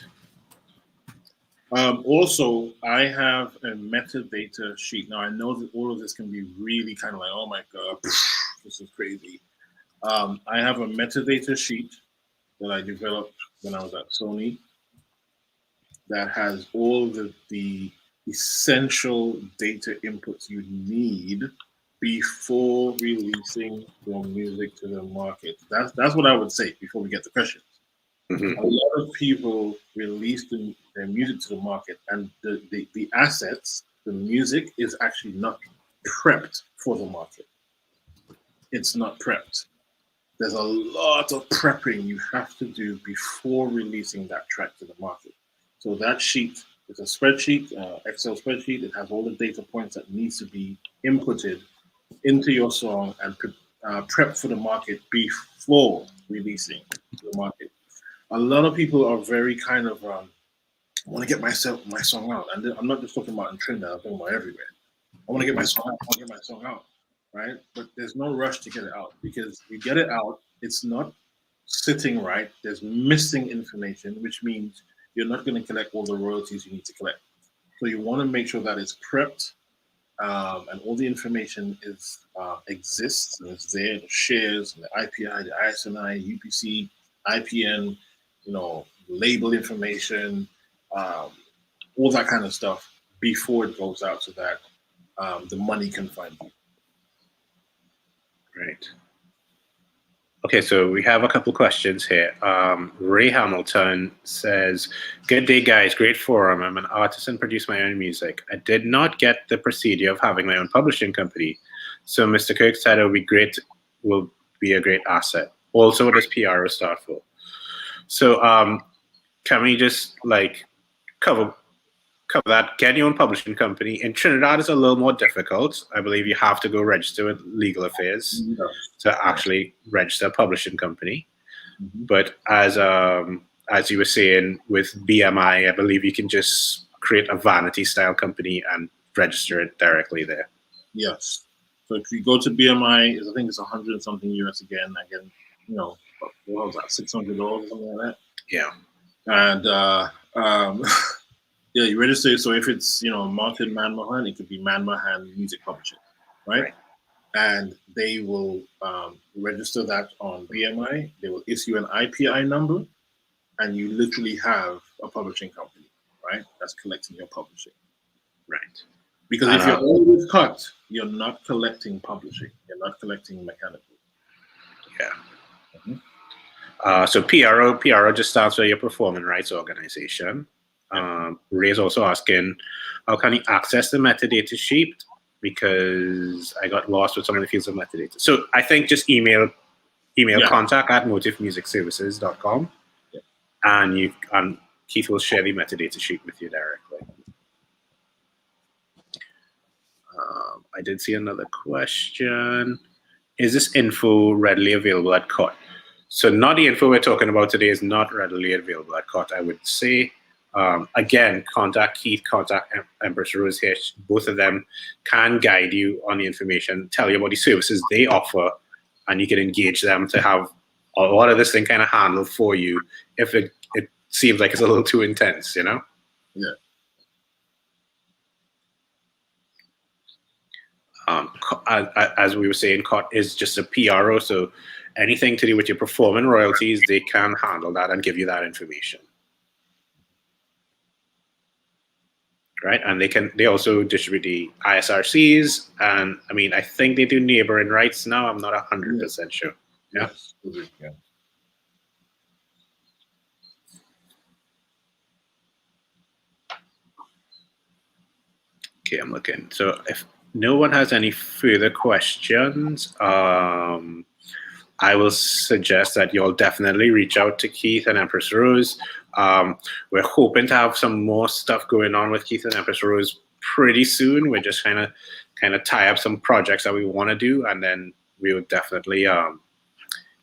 Also, I have a metadata sheet. Now, I know that all of this can be really kind of like, oh my God, this is crazy. I have a metadata sheet that I developed when I was at Sony that has all the essential data inputs you need before releasing your music to the market. That's what I would say before we get to questions. Mm-hmm. A lot of people release their music to the market, and the assets, the music, is actually not prepped for the market. It's not prepped. There's a lot of prepping you have to do before releasing that track to the market. So that sheet is a spreadsheet, Excel spreadsheet. It has all the data points that needs to be inputted into your song and prepped for the market before releasing to the market. A lot of people are very kind of I want to get my song out, and I'm not just talking about in Trinidad. I'm talking about everywhere. I want to get my song out. I want to get my song out, right? But there's no rush to get it out, because you get it out, it's not sitting right. There's missing information, which means you're not going to collect all the royalties you need to collect. So you want to make sure that it's prepped, and all the information exists and it's there. The shares, and the IPI, the ISNI, UPC, IPN. Label information, all that kind of stuff before it goes out so that the money can find you. Right. Okay, so we have a couple questions here. Ray Hamilton says, "Good day, guys. Great forum. I'm an artist and produce my own music. I did not get the procedure of having my own publishing company. So Mr. Kirk said it will be a great asset. Also, what does PRO start for?" So can we just cover that? Get your own publishing company. In Trinidad, it's a little more difficult. I believe you have to go register with Legal Affairs to actually register a publishing company. Mm-hmm. But as you were saying with BMI, I believe you can just create a vanity style company and register it directly there. Yes. So if you go to BMI, I think it's 100 and something US again. What was that, $600 or something like that? Yeah. And you register. So if it's Martin Manmahan, it could be Manmahan Music Publishing, right? And they will register that on BMI. They will issue an IPI number, and you literally have a publishing company, right? That's collecting your publishing, right? Because if you're always cut, you're not collecting publishing. You're not collecting mechanical. Yeah. Mm-hmm. So PRO just stands for your performing rights organization. Ray's also asking, how can you access the metadata sheet? Because I got lost with some of the fields of metadata. So I think just email contact@motivemusicservices.com, and Keith will share the metadata sheet with you directly. I did see another question. Is this info readily available at COT? So not the info we're talking about today is not readily available at COT, I would say. Again, contact Keith, contact Empress Rose here. Both of them can guide you on the information, tell you about the services they offer, and you can engage them to have a lot of this thing kind of handled for you if it seems like it's a little too intense, you know? Yeah. As we were saying, COT is just a PRO, so anything to do with your performing royalties, they can handle that and give you that information. Right, and they also distribute the ISRCs, and I mean I think they do neighboring rights now. I'm not 100% sure. Yeah. Yes. Yeah. Okay, I'm looking. So if no one has any further questions, I will suggest that you'll definitely reach out to Keith and Empress Rose. We're hoping to have some more stuff going on with Keith and Empress Rose pretty soon. We're just kind of tie up some projects that we want to do, and then we would definitely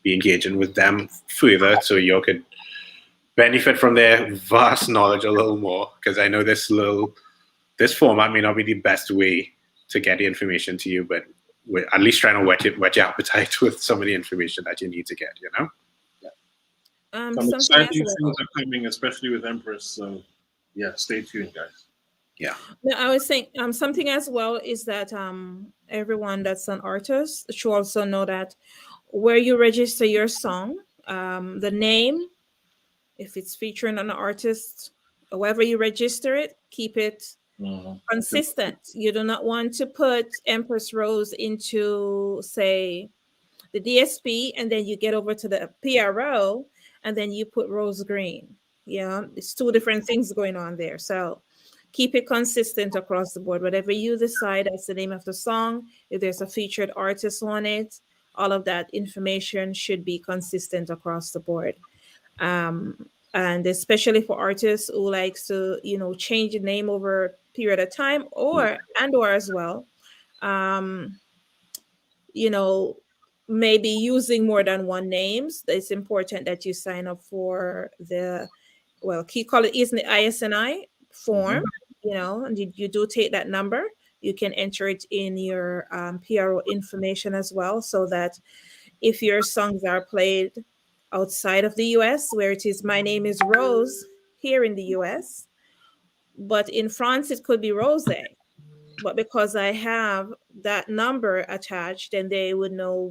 be engaging with them further, so you could benefit from their vast knowledge a little more. Because I know this format may not be the best way to get the information to you, but we're at least trying to whet your appetite with some of the information that you need to get, you know? Some exciting things are coming, especially with Empress. So, yeah, stay tuned, guys. Yeah. No, I was saying something as well is that everyone that's an artist should also know that where you register your song, the name, if it's featuring an artist, however you register it, keep it consistent. You do not want to put Empress Rose into, say, the DSP, and then you get over to the PRO, and then you put Rose Green. Yeah, it's two different things going on there. So keep it consistent across the board. Whatever you decide as the name of the song, if there's a featured artist on it, all of that information should be consistent across the board. And especially for artists who likes to, change the name over a period of time, or as well, maybe using more than one names. It's important that you sign up for Keith call it isn't the ISNI form, and you do take that number. You can enter it in your PRO information as well, so that if your songs are played outside of the US, where it is My Name is Rose here in the US, but in France it could be Rose. But because I have that number attached, then they would know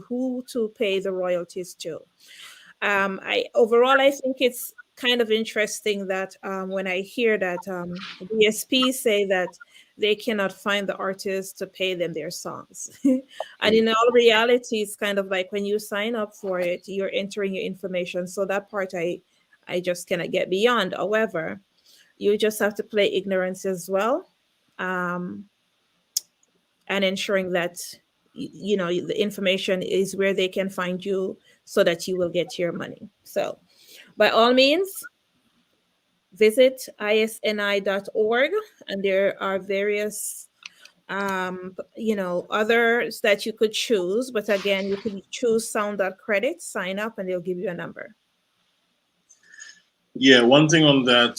who to pay the royalties to. I think it's kind of interesting that when I hear that DSPs say that they cannot find the artists to pay them their songs. And in all reality, it's kind of like when you sign up for it, you're entering your information. So that part I just cannot get beyond. However, you just have to play ignorance as well. And ensuring that the information is where they can find you, so that you will get your money. So by all means, visit isni.org, and there are various others that you could choose, but again, you could choose sound.credit, sign up, and they'll give you a number. Yeah, one thing on that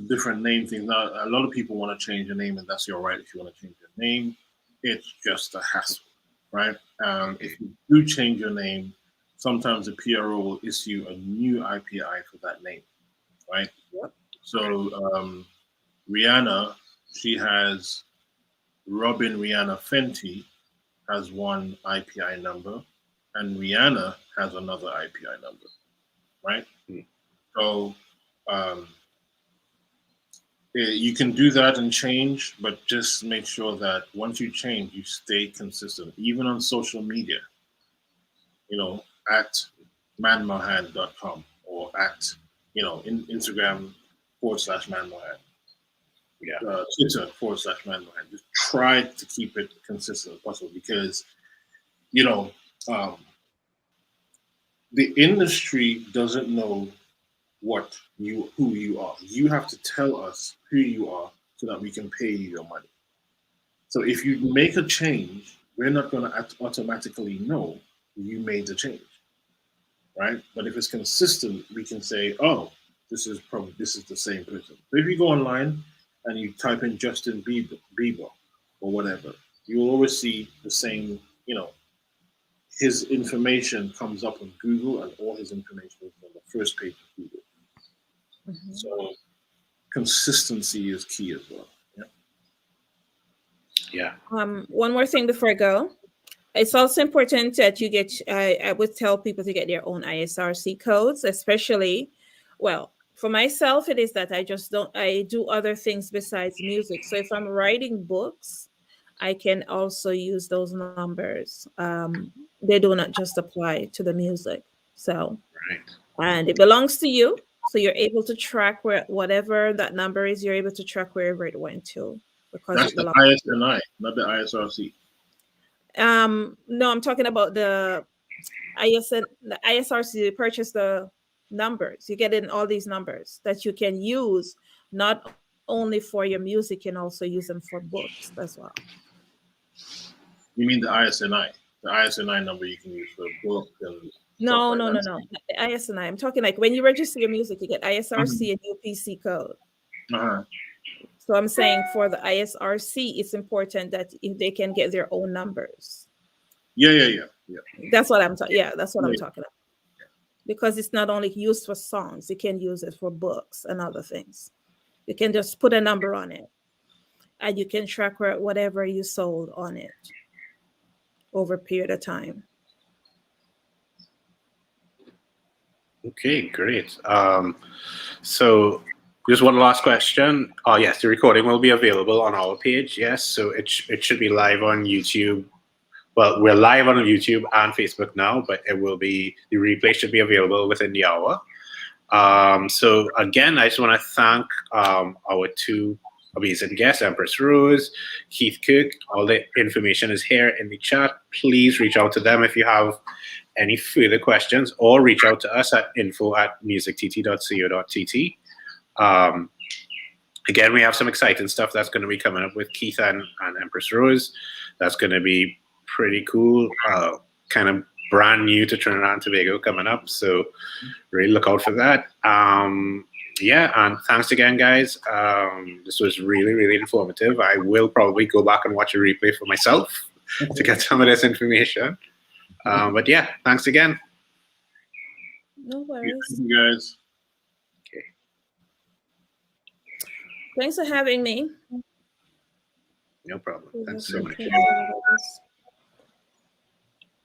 different name thing. Now, a lot of people want to change your name, and that's your right if you want to change your name. It's just a hassle, right? If you do change your name, sometimes the PRO will issue a new IPI for that name, right? Yep. So Rihanna, she has Robin Rihanna Fenty has one IPI number, and Rihanna has another IPI number, right? So You can do that and change, but just make sure that once you change, you stay consistent, even on social media. At manmohan.com or at Instagram /manmohan. Yeah. Twitter /manmohan. Just try to keep it consistent as possible, because the industry doesn't know who you are. You have to tell us who you are so that we can pay you your money. So if you make a change, we're not going to automatically know you made the change, right? But if it's consistent, we can say, oh, this is the same person. So if you go online and you type in Justin Bieber or whatever, you will always see the same, his information comes up on Google, and all his information is on the first page of Google. Mm-hmm. So consistency is key as well. Yeah. One more thing before I go. It's also important that you get, I would tell people to get their own ISRC codes, especially, well, for myself, it is that I do other things besides music. So if I'm writing books, I can also use those numbers. They do not just apply to the music. So, right. And it belongs to you. So you're able to track whatever that number is, you're able to track wherever it went to. Because that's the ISNI, not the ISRC. No, I'm talking about the ISRC. They purchase the numbers. You get in all these numbers that you can use not only for your music, you can also use them for books as well. You mean the ISNI? The ISNI number you can use for books and no. The ISNI. I'm talking like when you register your music, you get ISRC and UPC code. Uh-huh. So I'm saying for the ISRC, it's important that if they can get their own numbers. Yeah. That's what I'm talking. Yeah, that's what I'm talking about. Because it's not only used for songs, you can use it for books and other things. You can just put a number on it, and you can track whatever you sold on it over a period of time. Okay, great. So just one last question. Oh, yes, the recording will be available on our page. Yes, so it should be live on YouTube. Well, we're live on YouTube and Facebook now, but the replay should be available within the hour. So again, I just want to thank our two amazing guests, Empress Rose, Keith Kirk. All the information is here in the chat. Please reach out to them if you have any further questions, or reach out to us at info@musictt.co.tt. Again, we have some exciting stuff that's going to be coming up with Keith and Empress Rose. That's going to be pretty cool, kind of brand new to Trinidad and Tobago coming up. So really look out for that. Yeah, and thanks again, guys. This was really, really informative. I will probably go back and watch a replay for myself to get some of this information. But yeah, thanks again. No worries. Thank you, guys. Okay. Thanks for having me. No problem. Thanks so much.